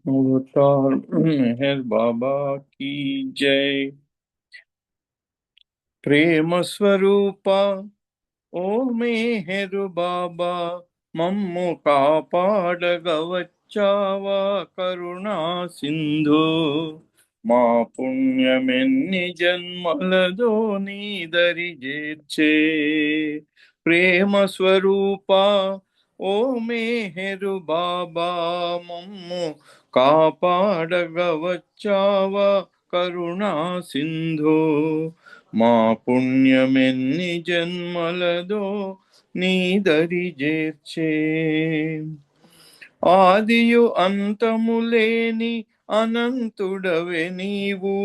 अवतार मेहर बाबा की जय। प्रेम स्वरूपा ओ मेहर बाबा, మమ్ము కాపాడగవచ్చావా కరుణా సింధు. మా పుణ్యమెన్ని జన్మలదో నీదరి చేర్చే. ప్రేమ స్వరూపా ఓ మేహెరు బాబా, మమ్ము కాపాడగవచ్చావా కరుణా సింధు. మా పుణ్యమెన్ని జన్మలదో నీదరి చేర్చే. ఆదియు అంతములేని అనంతుడవే నీవు,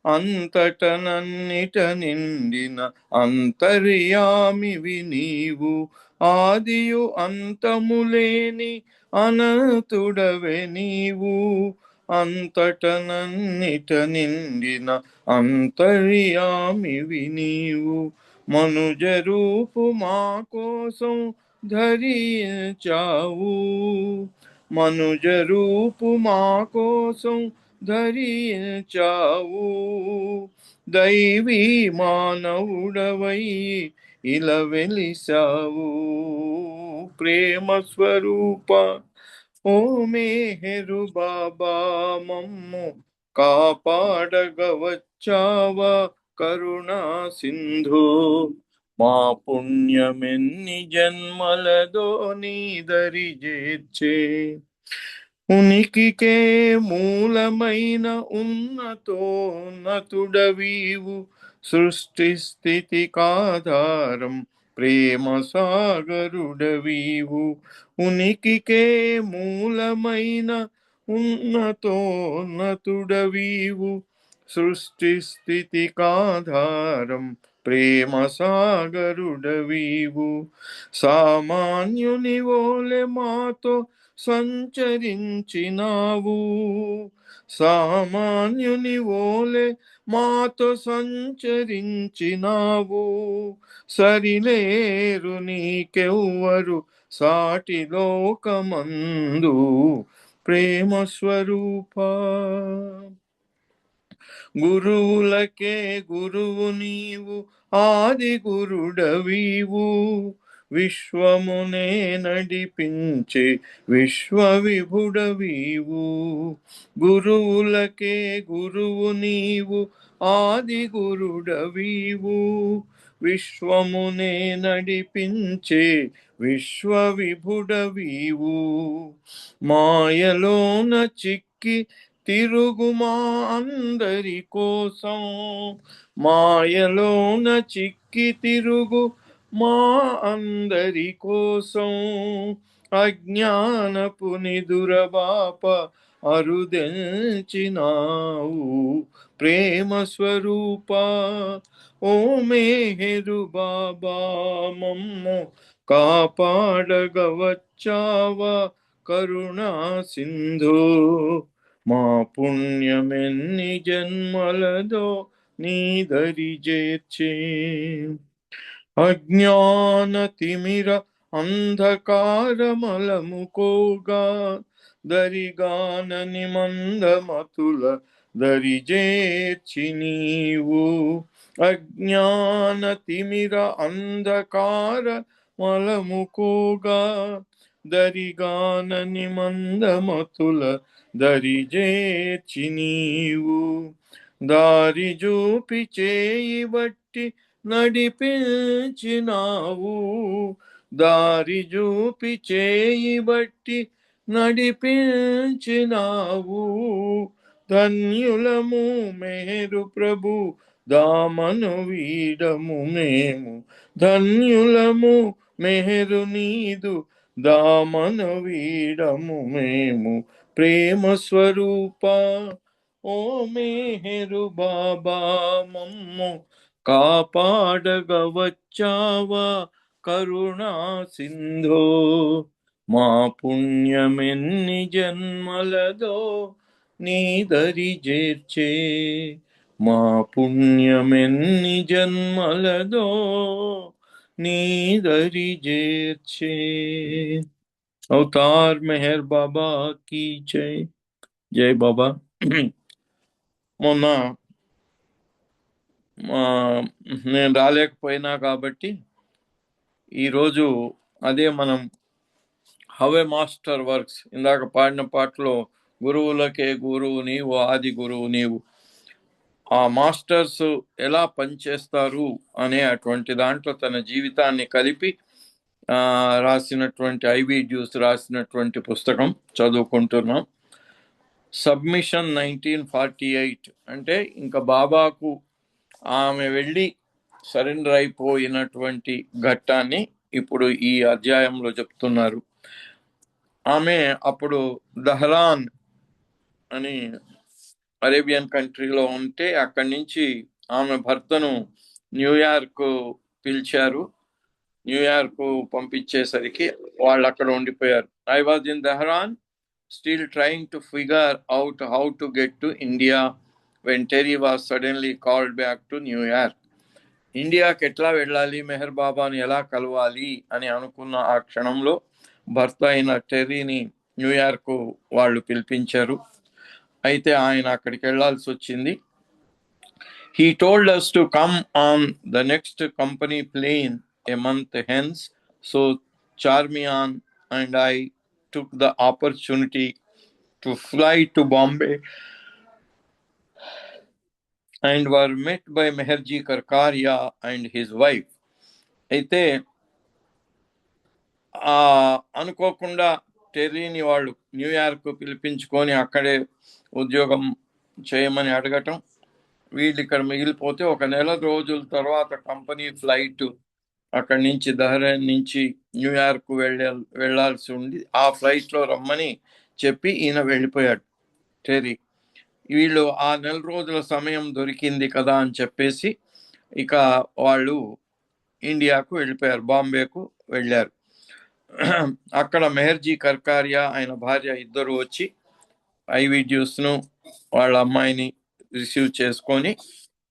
అంతట నన్నిట నిండిన అంతర్యామివి నీవు. ఆదియు అంతములేని అనంతుడవే నీవు, అంతట నన్నిట నిండిన అంతర్యామివి నీవు. మనుజ రూపు మా కోసం ధరించావు, మనుజ రూపు మా కోసం ధరించావు. దైవీ మానవుడవై ఇలా వెలిసావు. ప్రేమ స్వరూప ఓ మేహెరు బాబా, మమ్ము కాపాడగవచ్చావా కరుణా సింధు. మా పుణ్యమెన్ని జన్మలదో నీదరి చేర్చే. ఉనికికే మూలమైన ఉన్నతోన్నతుడవీవు, సృష్టి స్థితి కాధారం ప్రేమ సాగరుడవీవు. ఉనికికే మూలమైన ఉన్నతోన్నతుడవీవు, సృష్టి స్థితి కాధారం ప్రేమ సాగరుడవీవు. సామాన్యుని వోలె మాతో సంచరించినావు, సామాన్యుని వోలె మాతో సంచరించినావు. సరిలేరు నీకెవ్వరు సాటి లోకమందు. ప్రేమ స్వరూపా గురువులకే గురువు నీవు, ఆది గురుడవీవు. విశ్వమునే నడిపించే విశ్వ విభుడవీవు. గురువులకే గురువు నీవు, ఆది గురుడవీవు. విశ్వమునే నడిపించే విశ్వ విభుడవీవు. మాయలోన చిక్కి తిరుగుమా అందరి కోసం, మాయలోన చిక్కి తిరుగు మా అందరి కోసం. అజ్ఞానపు నిదురబాప అరుదెంచినావు. ప్రేమ స్వరూప ఓ మేహెరు బాబా, మమ్ము కాపాడగవచ్చావా కరుణా సింధు. మా పుణ్యమెన్ని జన్మలదో నీదరి చేర్చే. అజ్ఞాన తిమిర అంధకారమలముకోగా, దరిగానని మందమతుల దరిజేర్చి నీవు. అజ్ఞాన తిమిర అంధకార మలముకోగా, దరిగానని మందమతుల దరిజేర్చి నీవు. దారి చూపి చేయి బట్టి నడిపించినావు, దారి చూపి చేయి బట్టి నడిపించినావు. ధన్యులము మేరు ప్రభు, దామను వీడము మేము. ధన్యులము మెహరు నీదు, దామను వీడము మేము. ప్రేమ స్వరూప ఓ మేహెరు బాబా, మమ్ము కాపాడగవచ్చావా కరుణా సింధో. మా పుణ్యమెన్ని జన్మలదో నీదరి చేర్చే. మా పుణ్యమెన్ని జన్మలదో నీ దరి చేర్చే. అవతార్ మెహర్ బాబా కీ జై. జై బాబా. మొన్న నేను రాలేకపోయినా కాబట్టి ఈరోజు అదే మనం హవే మాస్టర్ వర్క్స్ ఇందాక పాడిన పాటలో గురువులకే గురువు నీవు, ఆది గురువు నీవు, ఆ మాస్టర్స్ ఎలా పనిచేస్తారు అనే అటువంటి దాంట్లో తన జీవితాన్ని కలిపి రాసినటువంటి ఐవి డ్యూస్ రాసినటువంటి పుస్తకం చదువుకుంటున్నాం. సబ్మిషన్ 1948 అంటే ఇంకా బాబాకు ఆమె వెళ్ళి సరెండర్ అయిపోయినటువంటి ఘట్టాన్ని ఇప్పుడు ఈ అధ్యాయంలో చెప్తున్నారు. ఆమె అప్పుడు దహ్రాన్ అని అరేబియన్ కంట్రీలో ఉంటే అక్కడి నుంచి ఆమె భర్తను న్యూయార్క్ పిలిచారు. న్యూయార్క్ పంపించేసరికి వాళ్ళు అక్కడ ఉండిపోయారు. I was in Dhahran still trying to figure out how to get to India when Terry was suddenly called back to New York. ఇండియాకి ఎట్లా వెళ్ళాలి, మెహర్ బాబాని ఎలా కలవాలి అని అనుకున్న ఆ క్షణంలో భర్త అయిన టెర్రీని న్యూయార్క్ వాళ్ళు పిలిపించారు. అయితే ఆయన అక్కడికి వెళ్లాల్సి వచ్చింది. He told us to come on the next company plane a month hence, so Charmian and I took the opportunity to fly to Bombay and were met by Meherji Karkaria and his wife. అయితే అనుకోకుండా టెర్రీని వాళ్ళు New York పిలిపించుకొని అక్కడే ఉద్యోగం చేయమని అడగటం, వీళ్ళు ఇక్కడ మిగిలిపోతే ఒక నెల రోజుల తర్వాత కంపెనీ ఫ్లైట్ అక్కడి నుంచి దహ్రాన్ నుంచి న్యూయార్క్ వెళ్లాల్సి ఉంది. ఆ ఫ్లైట్లో రమ్మని చెప్పి ఈయన వెళ్ళిపోయాడు టెర్రీ. వీళ్ళు ఆ నెల రోజుల సమయం దొరికింది కదా అని చెప్పేసి ఇక వాళ్ళు ఇండియాకు వెళ్ళిపోయారు, బాంబేకు వెళ్ళారు. అక్కడ మెహర్జీ కర్కారియా ఆయన భార్య ఇద్దరు వచ్చి ఐవి డ్యూస్ను వాళ్ళ అమ్మాయిని రిసీవ్ చేసుకొని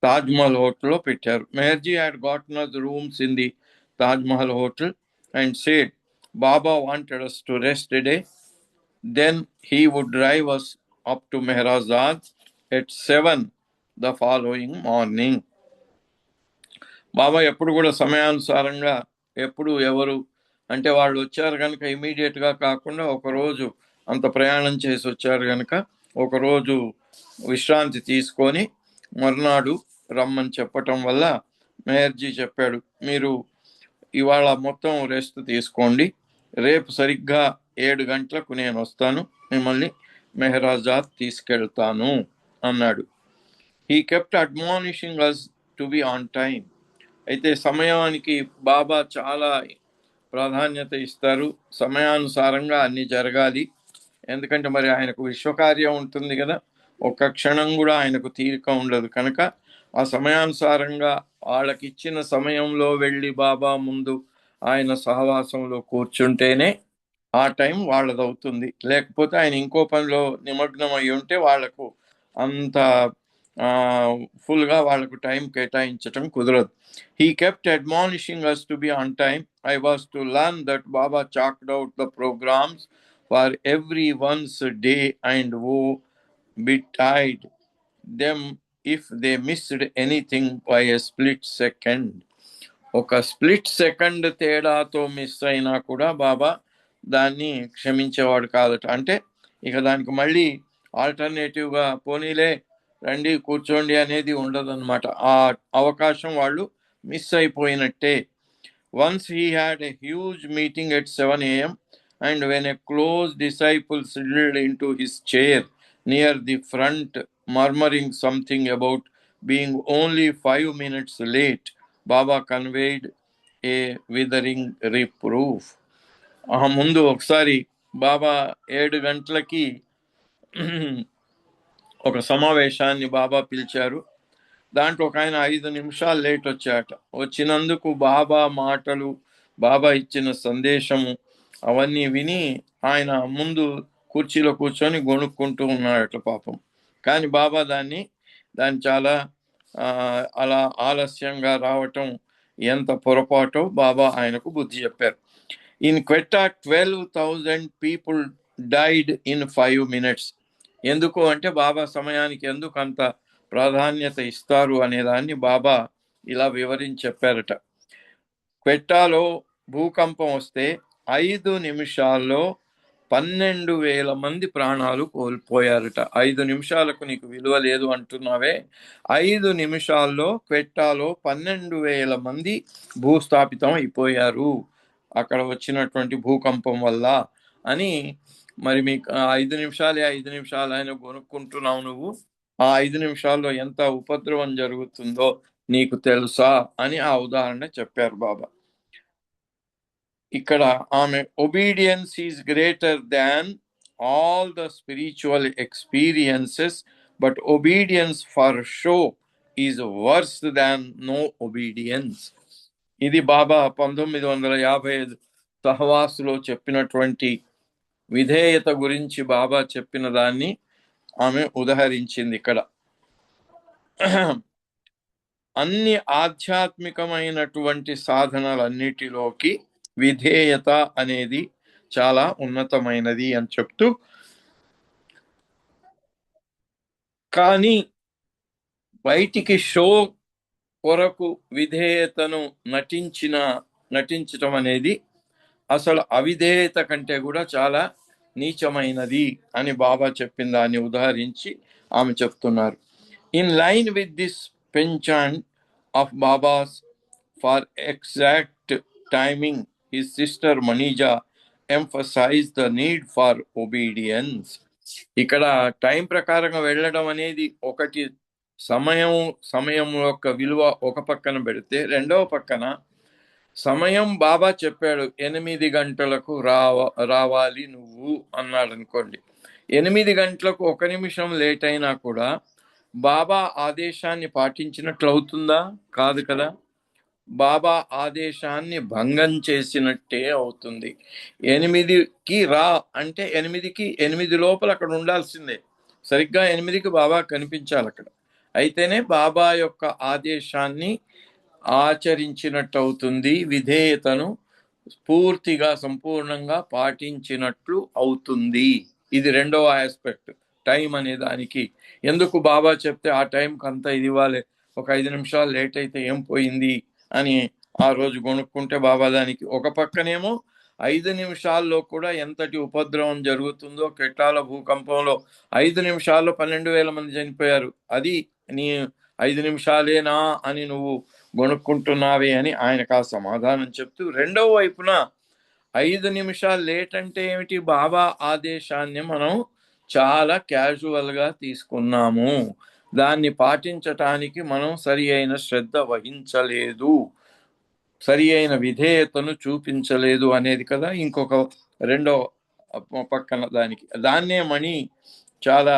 తాజ్మహల్ హోటల్లో పెట్టారు. Meherjee had gotten us rooms in the Taj Mahal hotel and said Baba wanted us to rest a day, then he would drive us up to Mehrazad at 7 the following morning. బాబా ఎప్పుడు కూడా సమయానుసారంగా ఎప్పుడు ఎవరు అంటే వాళ్ళు వచ్చారు కనుక ఇమీడియట్గా కాకుండా ఒకరోజు అంత ప్రయాణం చేసి వచ్చారు కనుక ఒకరోజు విశ్రాంతి తీసుకొని మరునాడు రమ్మని చెప్పటం వల్ల మెహర్జీ చెప్పాడు, మీరు ఇవాళ మొత్తం రెస్ట్ తీసుకోండి, రేపు సరిగ్గా 7 గంటలకు నేను వస్తాను, మిమ్మల్ని మెహరాజాద్ తీసుకెళ్తాను అన్నాడు. He kept admonishing us to be on time. అయితే సమయానికి బాబా చాలా ప్రాధాన్యత ఇస్తారు, సమయానుసారంగా అన్ని జరగాలి. ఎందుకంటే మరి ఆయనకు విశ్వకార్యం ఉంటుంది కదా, ఒక్క క్షణం కూడా ఆయనకు తీరిక ఉండదు కనుక ఆ సమయానుసారంగా వాళ్ళకి ఇచ్చిన సమయంలో వెళ్ళి బాబా ముందు ఆయన సహవాసంలో కూర్చుంటేనే ఆ టైం వాళ్ళదవుతుంది. లేకపోతే ఆయన ఇంకో పనిలో నిమగ్నం అయి ఉంటే వాళ్లకు అంత ఫుల్గా వాళ్ళకు టైం కేటాయించటం కుదరదు. He kept admonishing us to be on time. I was to learn that Baba chalked out the programs for everyone's day and woe betide them if they missed anything by a split second. ఒక split second తేడాతో miss అయినా కూడా బాబా దాన్ని క్షమించేవాడు కాదట. అంటే ఇక దానికి మళ్ళీ ఆల్టర్నేటివ్గా పోనీలే రండి కూర్చోండి అనేది ఉండదన్నమాట. ఆ అవకాశం వాళ్ళు మిస్ అయిపోయినట్టే. Once he had a huge meeting at 7 AM and when a close disciple settled into his chair near the front murmuring something about being only 5 minutes late, Baba conveyed a withering reproof. ముందు ఒకసారి బాబా 7 గంటలకి ఒక సమావేశాన్ని బాబా పిలిచారు. దాంట్లో ఒక ఆయన 5 నిమిషాలు లేట్ వచ్చాట. వచ్చినందుకు బాబా మాటలు, బాబా ఇచ్చిన సందేశము అవన్నీ విని ఆయన ముందు కుర్చీలో కూర్చొని గొణుక్కుంటూ ఉన్నాడట పాపం. కానీ బాబా దాన్ని చాలా అలా ఆలస్యంగా రావటం ఎంత పొరపాటో బాబా ఆయనకు బుద్ధి చెప్పారు. In Quetta 12,000 people died in 5 minutes. ఎందుకు అంటే బాబా సమయానికి ఎందుకు అంత ప్రాధాన్యత ఇస్తారు అనేదాన్ని బాబా ఇలా వివరించి చెప్పారట. క్వెట్టాలో భూకంపం వస్తే 5 నిమిషాల్లో 12,000 మంది ప్రాణాలు కోల్పోయారట. 5 నిమిషాలకు నీకు విలువ లేదు అంటున్నావే, 5 నిమిషాల్లో క్వెట్టాలో 12,000 మంది భూస్థాపితం అయిపోయారు అక్కడ వచ్చినటువంటి భూకంపం వల్ల అని. మరి మీకు 5 నిమిషాలే 5 నిమిషాలు ఆయన కొనుక్కుంటున్నావు నువ్వు, ఆ 5 నిమిషాల్లో ఎంత ఉపద్రవం జరుగుతుందో నీకు తెలుసా అని ఆ ఉదాహరణ చెప్పారు బాబా. ఇక్కడ ఆమె obedience is greater than all the spiritual experiences, but obedience for show is worse than no obedience. ఇది బాబా 1955 సహవాసులో చెప్పినటువంటి విధేయత గురించి బాబా చెప్పిన దాన్ని ఆమె ఉదహరించింది ఇక్కడ. అన్ని ఆధ్యాత్మికమైనటువంటి సాధనలన్నిటిలోకి విధేయత అనేది చాలా ఉన్నతమైనది అని చెప్తూ, కానీ బయటికి షో కొరకు విధేయతను నటించటం అనేది అసలు అవిధేయత కంటే కూడా చాలా నీచమైనది అని బాబా చెప్పిన దాన్ని ఉదాహరించి ఆమె చెప్తున్నారు. In line with this penchant of Baba's for exact timing, his sister Mani emphasize the need for obedience. ఇక్కడ టైం ప్రకారంగా వెళ్ళడం అనేది ఒకటి, సమయం యొక్క విలువ ఒక పక్కన పెడితే, రెండవ పక్కన సమయం బాబా చెప్పాడు 8 గంటలకు రావాలి నువ్వు అన్నాడు అనుకోండి. 8 గంటలకు 1 నిమిషం లేట్ అయినా కూడా బాబా ఆదేశాన్ని పాటించినట్లు అవుతుందా? కాదు కదా. బాబా ఆదేశాన్ని భంగం చేసినట్టే అవుతుంది. 8కి రా అంటే 8 లోపల అక్కడ ఉండాల్సిందే. సరిగ్గా 8కి బాబా కనిపించాలి అక్కడ. అయితేనే బాబా యొక్క ఆదేశాన్ని ఆచరించినట్టు అవుతుంది, విధేయతను పూర్తిగా సంపూర్ణంగా పాటించినట్లు అవుతుంది. ఇది రెండవ ఆస్పెక్ట్. టైం అనే దానికి ఎందుకు బాబా చెప్తే ఆ టైంకి అంతా ఇది ఇవ్వాలి, ఒక 5 నిమిషాలు లేట్ అయితే ఏం పోయింది అని ఆ రోజు కొనుక్కుంటే బాబా దానికి. ఒక పక్కనేమో 5 నిమిషాల్లో కూడా ఎంతటి ఉపద్రవం జరుగుతుందో, కెట్టాల భూకంపంలో 5 నిమిషాల్లో 12,000 మంది చనిపోయారు. అది నీ 5 నిమిషాలేనా అని నువ్వు కొనుక్కుంటున్నావే అని ఆయనకు ఆ సమాధానం చెప్తూ, రెండవ వైపున 5 నిమిషాలు లేట్ అంటే ఏమిటి? బాబా ఆదేశాన్ని మనం చాలా క్యాజువల్గా తీసుకున్నాము, దాన్ని పాటించటానికి మనం సరి అయిన శ్రద్ధ వహించలేదు, సరి అయిన విధేయతను చూపించలేదు అనేది కదా ఇంకొక రెండో పక్కన. దాన్నే మణి చాలా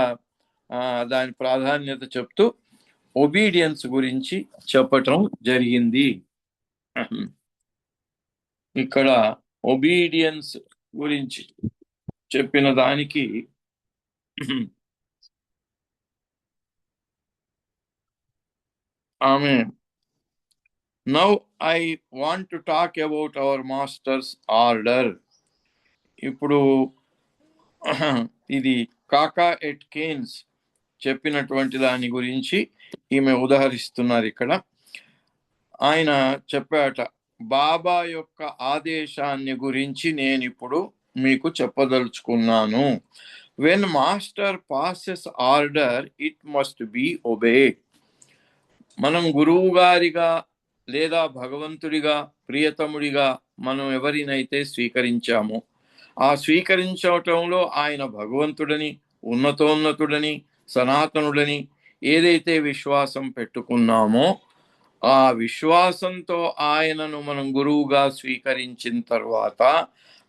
దాని ప్రాధాన్యత చెప్తూ ఒబీడియన్స్ గురించి చెప్పటం జరిగింది. ఇక్కడ ఒబీడియన్స్ గురించి చెప్పిన దానికి ఆమె, now I want to talk about our masters order. ఇప్పుడు ఇది కాకా ఎట్కేన్స్ చెప్పినటువంటి దాని గురించి ఈమె ఉదహరిస్తున్నారు ఇక్కడ. ఆయన చెప్పాట, బాబా యొక్క ఆదేశాన్ని గురించి నేను ఇప్పుడు మీకు చెప్పదలుచుకున్నాను. When master passes order it must be obeyed. మనం గురువు గారిగా లేదా భగవంతుడిగా ప్రియతముడిగా మనం ఎవరినైతే స్వీకరించామో, ఆ స్వీకరించటంలో ఆయన భగవంతుడని, ఉన్నతోన్నతుడని, సనాతనుడని ఏదైతే విశ్వాసం పెట్టుకున్నామో, ఆ విశ్వాసంతో ఆయనను మనం గురువుగా స్వీకరించిన తర్వాత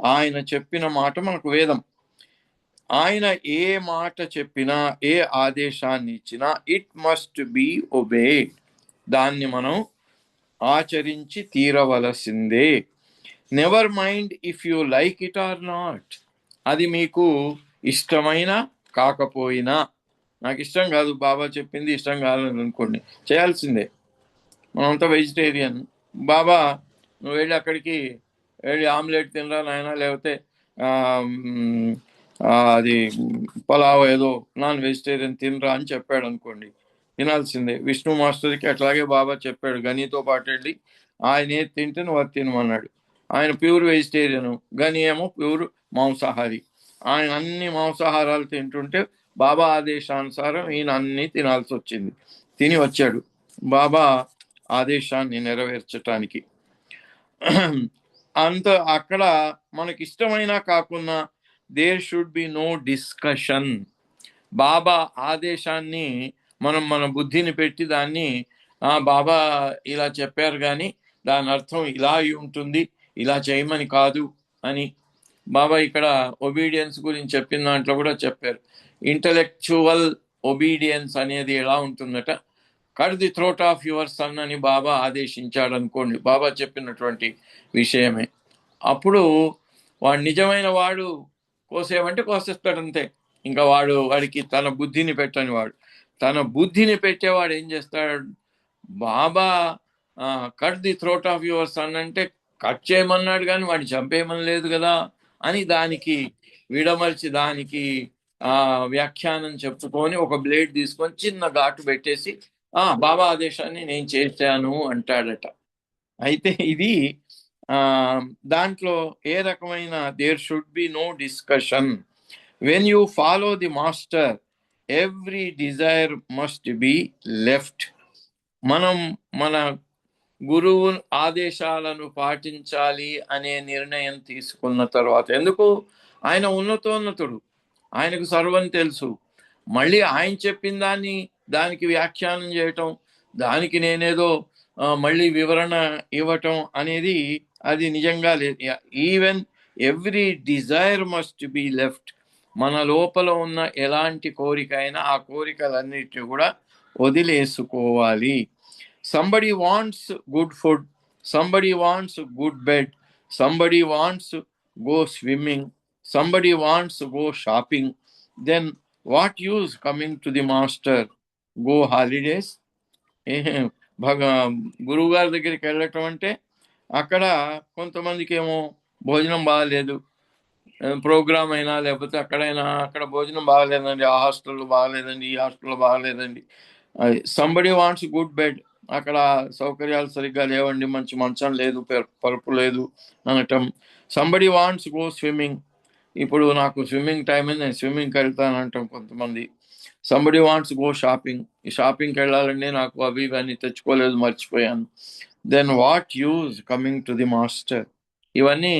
ఆయన చెప్పిన మాట మనకు వేదం. ఆయన ఏ మాట చెప్పినా, ఏ ఆదేశాన్ని ఇచ్చినా ఇట్ మస్ట్ బి ఒబేడ్, దాన్ని మనం ఆచరించి తీరవలసిందే. Never mind if you like it or not. అది మీకు ఇష్టమైనా కాకపోయినా. నాకు ఇష్టం కాదు, బాబా చెప్పింది ఇష్టం కాదని అనుకోండి, చేయాల్సిందే. మనంతా వెజిటేరియన్, బాబా నువ్వు వెళ్ళి అక్కడికి వెళ్ళి ఆమ్లెట్ తినరా నాయన, లేకపోతే అది పలావ్ ఏదో నాన్ వెజిటేరియన్ తినరా అని చెప్పాడు అనుకోండి, తినాల్సిందే. విష్ణు మాస్టర్కి అట్లాగే బాబా చెప్పాడు, గనితో పాటు వెళ్ళి ఆయన ఏది తింటే నువ్వు అది తినమన్నాడు. ఆయన ప్యూర్ వెజిటేరియన్, గని ఏమో ప్యూర్ మాంసాహారి. ఆయన అన్ని మాంసాహారాలు తింటుంటే బాబా ఆదేశానుసారం ఈయన అన్ని తినాల్సి వచ్చింది. తిని వచ్చాడు బాబా ఆదేశాన్ని నెరవేర్చటానికి. అంత అక్కడ మనకి ఇష్టమైనా కాకున్నా there should be no discussion. Baba ఆదేశాన్ని మనం మన బుద్ధిని పెట్టి దాన్ని బాబా ఇలా చెప్పారు కానీ దాని అర్థం ఇలా ఉంటుంది, ఇలా చేయమని కాదు అని. బాబా ఇక్కడ ఒబీడియన్స్ గురించి చెప్పిన దాంట్లో కూడా చెప్పారు. ఇంటలెక్చువల్ ఒబీడియన్స్ అనేది ఎలా ఉంటుందట, cut the throat of your sun అని బాబా ఆదేశించాడు అనుకోండి, బాబా చెప్పినటువంటి విషయమే. అప్పుడు వాడు నిజమైన వాడు కోసేమంటే కోసేస్తాడు అంతే. ఇంకా వాడికి తన బుద్ధిని పెట్టని వాడు, తన బుద్ధిని పెట్టేవాడు ఏం చేస్తాడు, Baba cut the throat of your son అంటే కట్ చేయమన్నాడు కానీ వాడిని చంపేయమని లేదు కదా అని దానికి విడమర్చి దానికి వ్యాఖ్యానం చెప్పుకొని ఒక బ్లేడ్ తీసుకొని చిన్న ఘాటు పెట్టేసి బాబా ఆదేశాన్ని నేను చేశాను అంటాడట. అయితే ఇది దాంట్లో ఏ రకమైన there should be no discussion. When you follow the master every desire must be left. మనం మన గురువు ఆదేశాలను పాటించాలి అనే నిర్ణయం తీసుకున్న తర్వాత, ఎందుకు ఆయన ఉన్నతోన్నతుడు, ఆయనకు సర్వం తెలుసు, మళ్ళీ ఆయన చెప్పిన దానికి వ్యాఖ్యానం చేయటం, దానికి నేనేదో మళ్ళీ వివరణ ఇవ్వటం అనేది అది నిజంగా లేదు. Even every desire must be left. మన లోపల ఉన్న ఎలాంటి కోరిక అయినా ఆ కోరికలన్నిటిని కూడా వదిలేసుకోవాలి. Somebody wants good food, somebody wants good bed, somebody wants go swimming, somebody wants go shopping. Then what use coming to the master? Go holidays? గురువు గారి దగ్గరికి వెళ్ళటం అంటే అక్కడ కొంతమందికి ఏమో భోజనం బాగాలేదు, ప్రోగ్రామ్ అయినా లేకపోతే అక్కడ భోజనం బాగాలేదండి, ఆ హాస్టల్లో బాగాలేదండి, ఈ హాస్టల్లో బాగాలేదండి. సంబడి వాంట్స్ గుడ్ బెడ్, అక్కడ సౌకర్యాలు సరిగ్గా లేవండి, మంచి మంచం లేదు, పరుపు లేదు అనటం. సంబడి వాంట్స్ గో స్విమ్మింగ్, ఇప్పుడు నాకు స్విమ్మింగ్ టైం అని నేను స్విమ్మింగ్కి వెళ్తాను అంటాం కొంతమంది. సంబడి వాంట్స్ గో షాపింగ్, ఈ షాపింగ్కి వెళ్ళాలండి, నాకు అవి ఇవన్నీ తెచ్చుకోలేదు, మర్చిపోయాను. Then what use coming to the master? ఇవన్నీ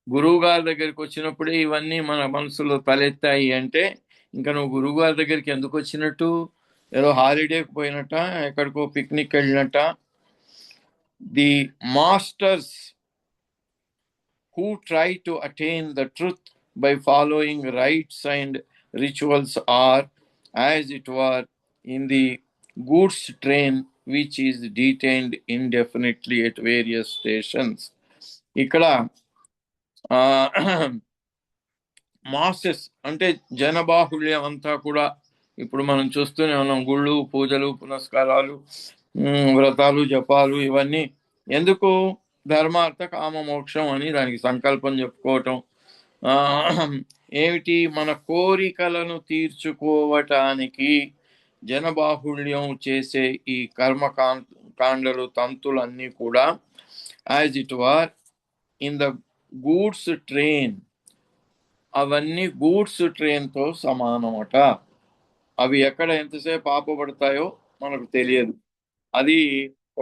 గురువు గారి దగ్గరికి వచ్చినప్పుడే ఇవన్నీ మన మనసులో తలెత్తాయి అంటే ఇంకా నువ్వు గురువు గారి దగ్గరికి ఎందుకు వచ్చినట్టు? ఏదో హాలిడేకి పోయినట్ట, ఎక్కడికో పిక్నిక్ వెళ్ళినట్ట. The masters who try to attain the truth by following rites and rituals are, as it were, in the goods train which is detained indefinitely at various stations. ఇక్కడ మాసెస్ అంటే జనబాహుళ్యం అంతా కూడా ఇప్పుడు మనం చూస్తూనే ఉన్నాం. గుళ్ళు, పూజలు, పునస్కారాలు, వ్రతాలు, జపాలు, ఇవన్నీ ఎందుకు? ధర్మార్థ కామ మోక్షం అని దానికి సంకల్పం చెప్పుకోవటం. ఏమిటి? మన కోరికలను తీర్చుకోవటానికి జనబాహుళ్యం చేసే ఈ కర్మకాండలు, తంతులన్నీ కూడా as it were in the goods train, అవన్నీ గూడ్స్ ట్రైన్తో సమానమట. అవి ఎక్కడ ఎంతసేపు ఆపబడతాయో మనకు తెలియదు. అది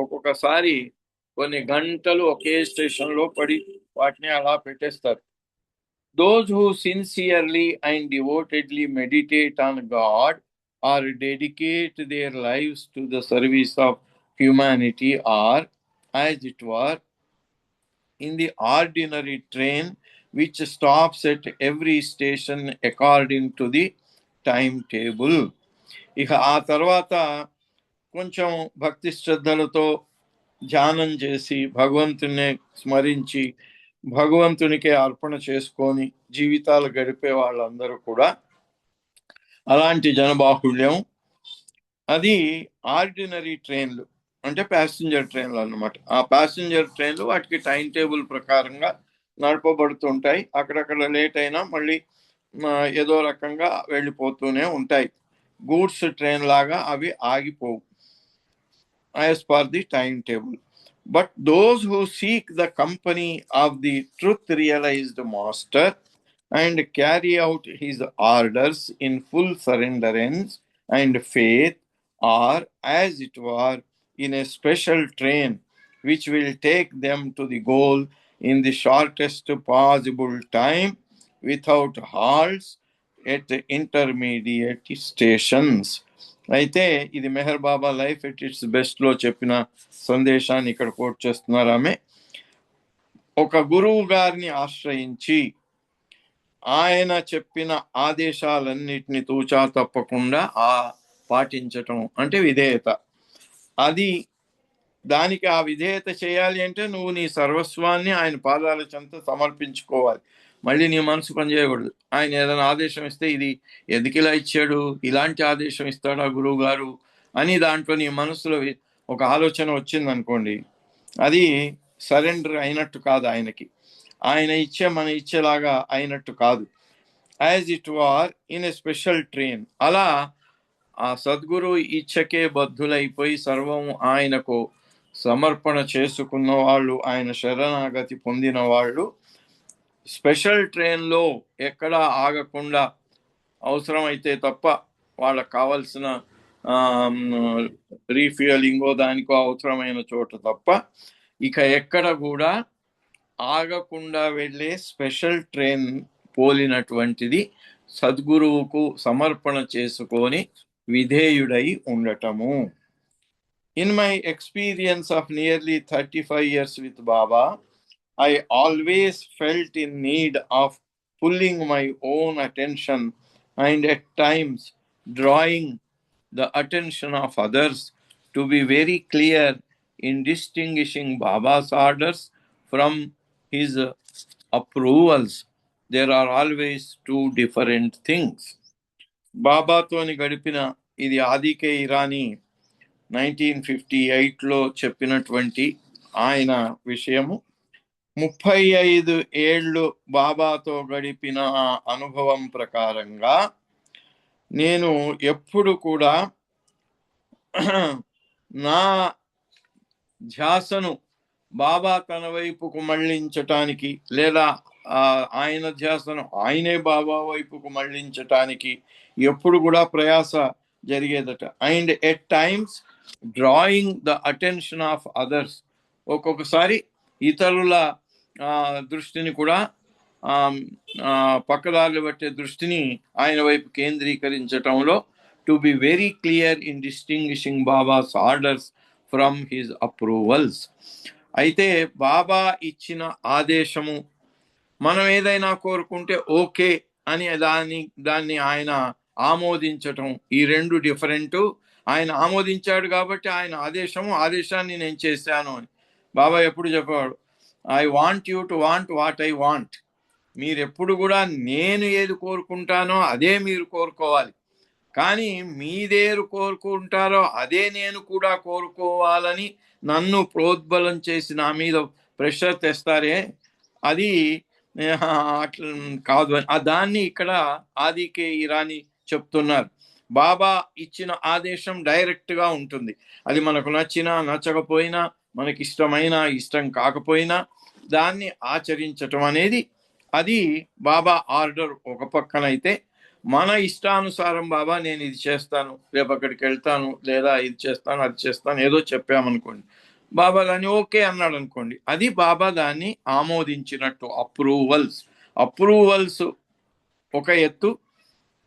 ఒక్కొక్కసారి కొన్ని గంటలు ఒకే స్టేషన్లో పడి వాటిని అలా పెట్టేస్తారు. Those who sincerely and devotedly meditate on God or dedicate their lives to the service of humanity are, as it were, in the ordinary train which stops at every station according to the timetable. ఇక ఆ తర్వాత కొంచెం భక్తి శ్రద్ధలతో ధ్యానం చేసి భగవంతుని స్మరించి భగవంతునికే అర్పణ చేసుకొని జీవితాలు గడిపే వాళ్ళందరూ కూడా అలాంటి జనబాహుళ్యం. అది ఆర్డినరీ ట్రైన్లు. అంటే ప్యాసింజర్ ట్రైన్లు అన్నమాట. ఆ ప్యాసింజర్ ట్రైన్లు వాటికి టైం టేబుల్ ప్రకారంగా నడపబడుతుంటాయి. అక్కడక్కడ లేట్ అయినా మళ్ళీ ఏదో రకంగా వెళ్ళిపోతూనే ఉంటాయి. గూడ్స్ ట్రైన్ లాగా అవి ఆగిపోవు as per the timetable. But those who seek the company of the truth realized master and carry out his orders in full surrenderance and faith are, as it were, in a special train which will take them to the goal in the shortest possible time without halts at intermediate stations. అయితే ఇది మెహర్ బాబా life at its best లో చెప్పిన సందేశాన్ని ఇక్కడ coat చేస్తున్నారు. ఆమె ఒక గురువు గారిని ఆశ్రయించి ఆయన చెప్పిన ఆదేశాలన్నిటిని తూచా తప్పకుండా పాటించటం అంటే విధేయత. అది దానికి ఆ విధేయత చేయాలి అంటే నువ్వు నీ సర్వస్వాన్ని ఆయన పాదాల చెంత సమర్పించుకోవాలి. మళ్ళీ నీ మనసు పనిచేయకూడదు. ఆయన ఏదైనా ఆదేశం ఇస్తే ఇది ఎందుకు ఇలా ఇచ్చాడు, ఇలాంటి ఆదేశం ఇస్తాడా గురువు గారు అని దాంట్లో నీ మనసులో ఒక ఆలోచన వచ్చిందనుకోండి, అది సరెండర్ అయినట్టు కాదు ఆయనకి. ఆయన ఇచ్చే మన ఇచ్చేలాగా అయినట్టు కాదు. As it war in a special train. అలా ఆ సద్గురు ఇచ్చకే బద్ధులైపోయి సర్వం ఆయనకు సమర్పణ చేసుకున్న వాళ్ళు, ఆయన శరణాగతి పొందిన వాళ్ళు స్పెషల్ ట్రైన్లో ఎక్కడా ఆగకుండా అవసరమైతే తప్ప వాళ్ళకు కావలసిన రీఫ్యూయలింగో దానికో అవసరమైన చోట తప్ప ఇక ఎక్కడ కూడా ఆగకుండా వెళ్ళే స్పెషల్ ట్రైన్ పోలినటువంటిది సద్గురువుకు సమర్పణ చేసుకొని విధేయుడై ఉండటము. In my experience of nearly 35 years with Baba, I always felt in need of pulling my own attention and at times drawing the attention of others to be very clear in distinguishing Baba's orders from his approvals. There are always two different things. బాబాతోని గడిపిన ఇది ఆదికే ఇరానీ 1958లో చెప్పినటువంటి ఆయన విషయము. 35 ఏళ్ళు బాబాతో గడిపిన అనుభవం ప్రకారంగా నేను ఎప్పుడు కూడా నా ధ్యాసను బాబా తన వైపుకు మళ్లించటానికి లేదా ఆయన ధ్యాసను ఆయనే బాబా వైపుకు మళ్లించటానికి ఎప్పుడు కూడా ప్రయాస జరిగేదట. And at times drawing the attention of others. ఒక్కొక్కసారి ఇతరుల దృష్టిని కూడా పక్కదారులు పట్టే దృష్టిని ఆయన వైపు కేంద్రీకరించటంలో to be very clear in distinguishing Baba's orders from his approvals. అయితే బాబా ఇచ్చిన ఆదేశము మనం ఏదైనా కోరుకుంటే ఓకే అని దాన్ని ఆయన ఆమోదించటం, ఈ రెండు డిఫరెంట్. ఆయన ఆమోదించాడు కాబట్టి ఆయన ఆదేశాన్ని నేను చేశాను అని బాబా ఎప్పుడు చెప్పేవాడు, I want you to want what I want. మీరు ఎప్పుడు కూడా నేను ఏది కోరుకుంటానో అదే మీరు కోరుకోవాలి, కానీ మీదేరు కోరుకుంటారో అదే నేను కూడా కోరుకోవాలని నన్ను ప్రోద్బలం చేసి నా మీద ప్రెషర్ తెస్తారే, అది అట్లా కాదు అని దాన్ని ఇక్కడ ఆదికే ఇరానీ చెప్తున్నారు. బాబా ఇచ్చిన ఆదేశం డైరెక్ట్గా ఉంటుంది. అది మనకు నచ్చినా నచ్చకపోయినా, మనకి ఇష్టమైనా ఇష్టం కాకపోయినా దాన్ని ఆచరించటం అనేది అది బాబా ఆర్డర్ ఒక పక్కనైతే, మన ఇష్టానుసారం బాబా నేను ఇది చేస్తాను, రేపు అక్కడికి వెళ్తాను, లేదా ఇది చేస్తాను అది చేస్తాను ఏదో చెప్పామనుకోండి, బాబా దాన్ని ఓకే అన్నాడు అనుకోండి, అది బాబా దాన్ని ఆమోదించినట్టు. అప్రూవల్స్ ఒక ఎత్తు,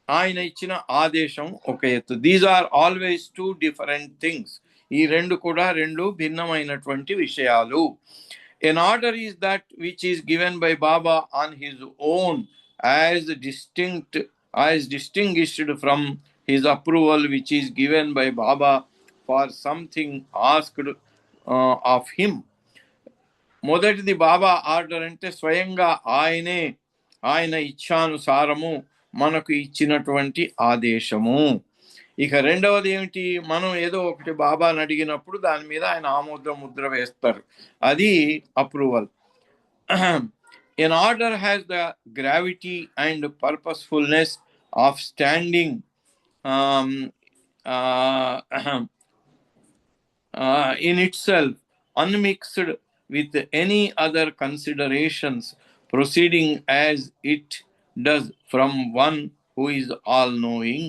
ఆయన ఇచ్చిన ఆదేశం ఒక ఎత్తు. These are always two different things. ఈ రెండు కూడా రెండు భిన్నమైనటువంటి విషయాలు. An order is that which is given by Baba on his own as distinguished from his approval which is given by Baba for something asked of him. మొదటిది బాబా order అంటే స్వయంగా ఆయన ఇచ్ఛానుసారము మనకు ఇచ్చినటువంటి ఆదేశము. ఇక రెండవది ఏమిటి, మనం ఏదో ఒకటి బాబాని అడిగినప్పుడు దాని మీద ఆయన ముద్ర వేస్తారు, అది approval. An order has the gravity and purposefulness of standing um, uh, in itself, unmixed with any other considerations, proceeding as it does from one who is all-knowing.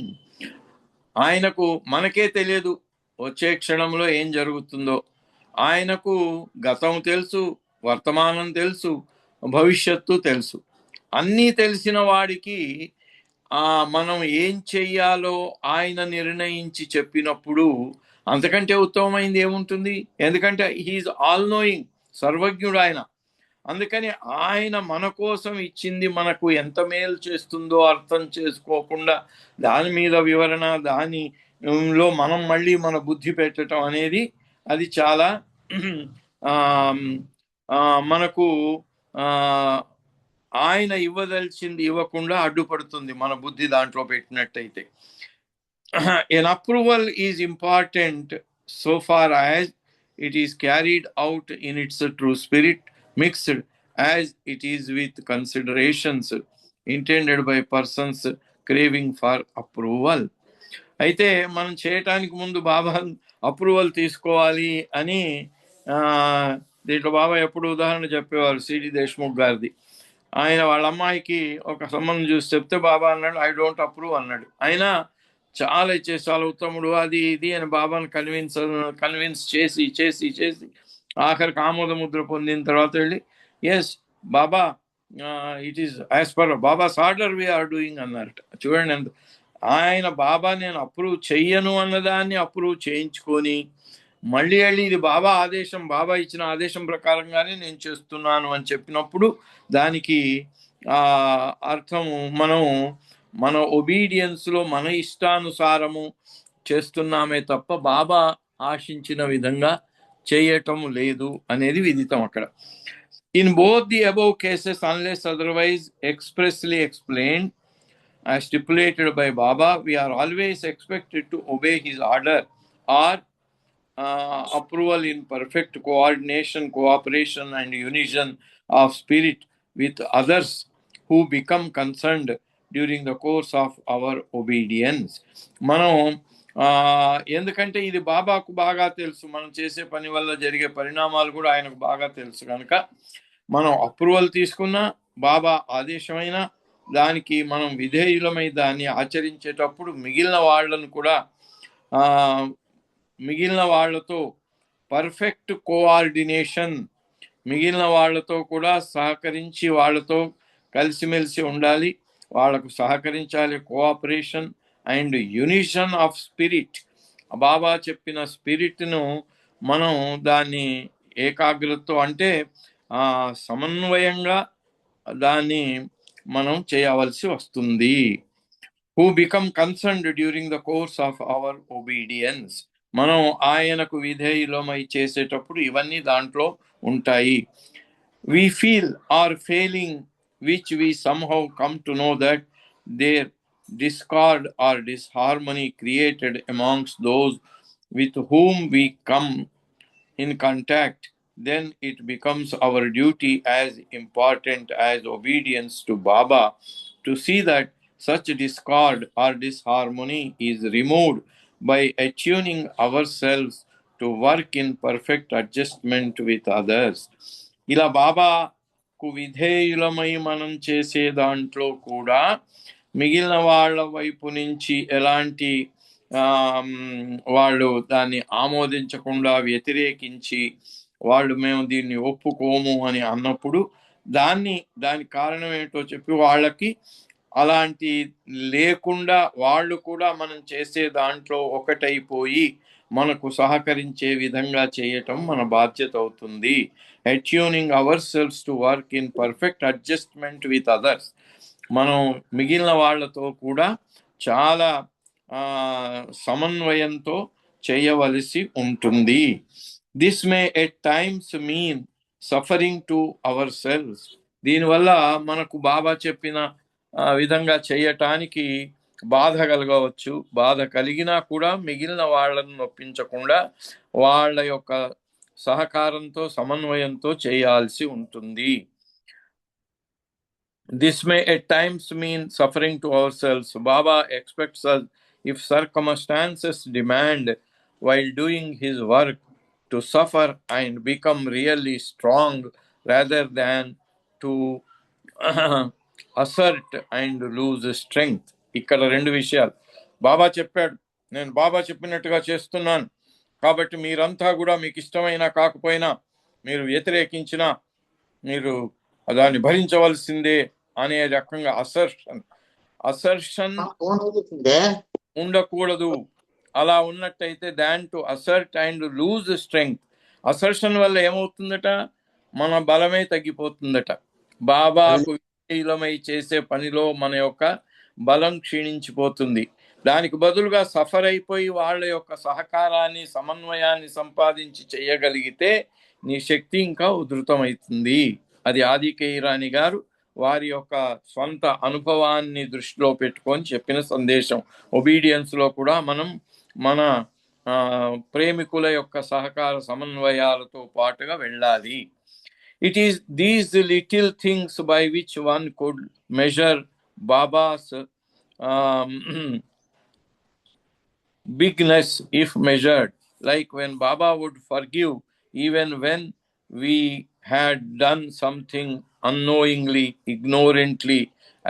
ఆయనకు మనకే తెలియదు వచ్చే క్షణంలో ఏం జరుగుతుందో. ఆయనకు గతం తెలుసు, వర్తమానం తెలుసు, భవిష్యత్తు తెలుసు. అన్నీ తెలిసిన వాడికి మనం ఏం చెయ్యాలో ఆయన నిర్ణయించి చెప్పినప్పుడు అంతకంటే ఉత్తమమైంది ఏముంటుంది? ఎందుకంటే హీఈస్ ఆల్ నోయింగ్, సర్వజ్ఞుడు ఆయన. అందుకని ఆయన మన కోసం ఇచ్చింది మనకు ఎంత మేలు చేస్తుందో అర్థం చేసుకోకుండా దాని మీద వివరణ, దానిలో మనం మళ్ళీ మన బుద్ధి పెట్టడం అనేది అది చాలా మనకు ఆయన ఇవ్వదలిచింది ఇవ్వకుండా అడ్డుపడుతుంది మన బుద్ధి దాంట్లో పెట్టినట్టయితే. An approval is important so far as it is carried out in its true spirit, mixed as it is with considerations intended by persons craving for approval. అయితే మనం చేయటానికి ముందు బాబా అప్రూవల్ తీసుకోవాలి అని దీంట్లో బాబా ఎప్పుడు ఉదాహరణ చెప్పేవారు, సిడి దేశ్ముఖ్ గారిది. ఆయన వాళ్ళ అమ్మాయికి ఒక సంబంధం చూసి చెప్తే బాబా అన్నాడు ఐ డోంట్ అప్రూవ్ అన్నాడు. అయినా చాలా చాలా ఉత్తముడు అది ఇది అని బాబాను కన్విన్స్ చేసి చేసి చేసి ఆఖరికి ఆమోద ముద్ర పొందిన తర్వాత వెళ్ళి yes Baba it is as per Baba's order we are doing అన్నారట. చూడండి ఎంత ఆయన బాబా నేను అప్రూవ్ చెయ్యను అన్నదాన్ని అప్రూవ్ చేయించుకొని మళ్ళీ వెళ్ళి ఇది బాబా ఆదేశం, బాబా ఇచ్చిన ఆదేశం ప్రకారంగానే నేను చేస్తున్నాను అని చెప్పినప్పుడు దానికి అర్థము మనం మన ఒబీడియన్స్లో మన ఇష్టానుసారము చేస్తున్నామే తప్ప బాబా ఆశించిన విధంగా చేయటం లేదు అనేది విదితం అక్కడ. In both the above cases unless otherwise expressly explained as stipulated by Baba, we are always expected to obey his order or approval in perfect coordination, cooperation and unison of spirit with others who become concerned during the course of our obedience. మనం ఎందుకంటే ఇది బాబాకు బాగా తెలుసు, మనం చేసే పని వల్ల జరిగే పరిణామాలు కూడా ఆయనకు బాగా తెలుసు కనుక మనం అప్రూవల్ తీసుకున్నా బాబా ఆదేశమైనా దానికి మనం విధేయులమై దాన్ని ఆచరించేటప్పుడు మిగిలిన వాళ్ళతో పర్ఫెక్ట్ కోఆర్డినేషన్, మిగిలిన వాళ్ళతో కూడా సహకరించి వాళ్ళతో కలిసిమెలిసి ఉండాలి, వాళ్ళకు సహకరించాలి, cooperation and unison of spirit. Baba చెప్పిన స్పిరిట్ను మనం దాన్ని ఏకాగ్రతతో అంటే సమన్వయంగా దాన్ని మనం చేయవలసి వస్తుంది. Who become concerned during the course of our obedience. మనం ఆయనకు విధేయులమై చేసేటప్పుడు ఇవన్నీ దాంట్లో ఉంటాయి. We feel our failing, which we somehow come to know that their discord or disharmony created amongst those with whom we come in contact, then it becomes our duty as important as obedience to Baba to see that such discord or disharmony is removed by attuning ourselves to work in perfect adjustment with others. ఇలా బాబాకు విధేయులమై మనం చేసే దాంట్లో కూడా మిగిలిన వాళ్ళ వైపు నుంచి ఎలాంటి వాళ్ళు దాన్ని ఆమోదించకుండా వ్యతిరేకించి వాళ్ళు మేము దీన్ని ఒప్పుకోము అని అన్నప్పుడు దానికి కారణం ఏంటో చెప్పి వాళ్ళకి అలాంటి లేకుండా వాళ్ళు కూడా మనం చేసే దాంట్లో ఒకటైపోయి మనకు సహకరించే విధంగా చేయటం మన బాధ్యత అవుతుంది. Attuning our selves to work in perfect adjustment with others. మనం మిగిలిన వాళ్ళతో కూడా చాలా సమన్వయంతో చేయవలసి ఉంటుంది. This may at times mean suffering to our selves. దీనివల్ల మనకు బాబా చెప్పిన విధంగా చేయటానికి బాధ కలగవచ్చు. బాధ కలిగినా కూడా మిగిలిన వాళ్ళను నొప్పించకుండా వాళ్ళ యొక్క సహకారంతో సమన్వయంతో చేయాల్సి ఉంటుంది. This may at times mean suffering to ourselves. Baba expects us, if circumstances demand, while doing his work, to suffer and become really strong rather than to assert and lose strength. ఇక్కడ రెండు విషయాలు బాబా చెప్పాడు. నేను బాబా చెప్పినట్టుగా చేస్తున్నాను కాబట్టి మీరంతా కూడా మీకు ఇష్టమైనా కాకపోయినా మీరు వ్యతిరేకించినా మీరు దాన్ని భరించవలసిందే అనే రకంగా అసర్షన్ ఉండకూడదు. అలా ఉన్నట్టయితే then to assert and lose strength. Assertion వల్ల ఏమవుతుందట, మన బలమే తగ్గిపోతుందట. బాబాకు విధేయులమై చేసే పనిలో మన యొక్క బలం క్షీణించిపోతుంది. దానికి బదులుగా సఫర్ అయిపోయి వాళ్ళ యొక్క సహకారాన్ని సమన్వయాన్ని సంపాదించి చేయగలిగితే నీ శక్తి ఇంకా ఉధృతమవుతుంది. అది ఆదికేయ రాణి గారు వారి యొక్క స్వంత అనుభవాన్ని దృష్టిలో పెట్టుకొని చెప్పిన సందేశం. ఒబీడియన్స్ లో కూడా మనం మన ప్రేమికుల యొక్క సహకార సమన్వయాలతో పాటుగా వెళ్ళాలి. It is these little things by which one could measure Baba's bigness if measured. Like when Baba would forgive even when we had done something unknowingly, ignorantly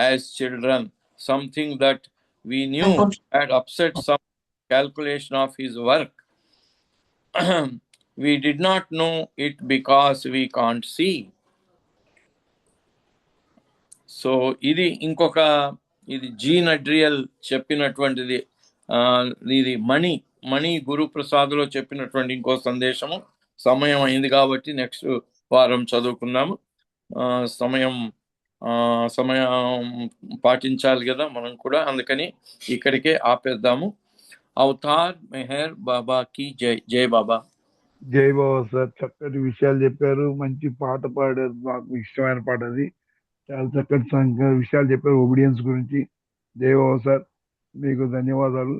as children, something that we knew had upset some calculation of his work. We did not know it because we can't see. So ఇది ఇంకొక, ఇది gene అడ్రియల్ చెప్పినటువంటిది. ఇది మణి గురుప్రసాద్లో చెప్పినటువంటి ఇంకో సందేశము. సమయం అయింది కాబట్టి నెక్స్ట్ వారం చదువుకుందాము. సమయం పాటించాలి కదా మనం కూడా, అందుకని ఇక్కడికే ఆపేద్దాము. అవతార్ మెహర్ బాబాకి జై. జై బాబా. జై బాబా సార్, చక్కటి విషయాలు చెప్పారు. మంచి పాట పాడారు, నాకు ఇష్టమైన పాట అది. చాలా చక్కటి విషయాలు చెప్పారు ఒబీడియన్స్ గురించి. జై బాబా సార్, మీకు ధన్యవాదాలు.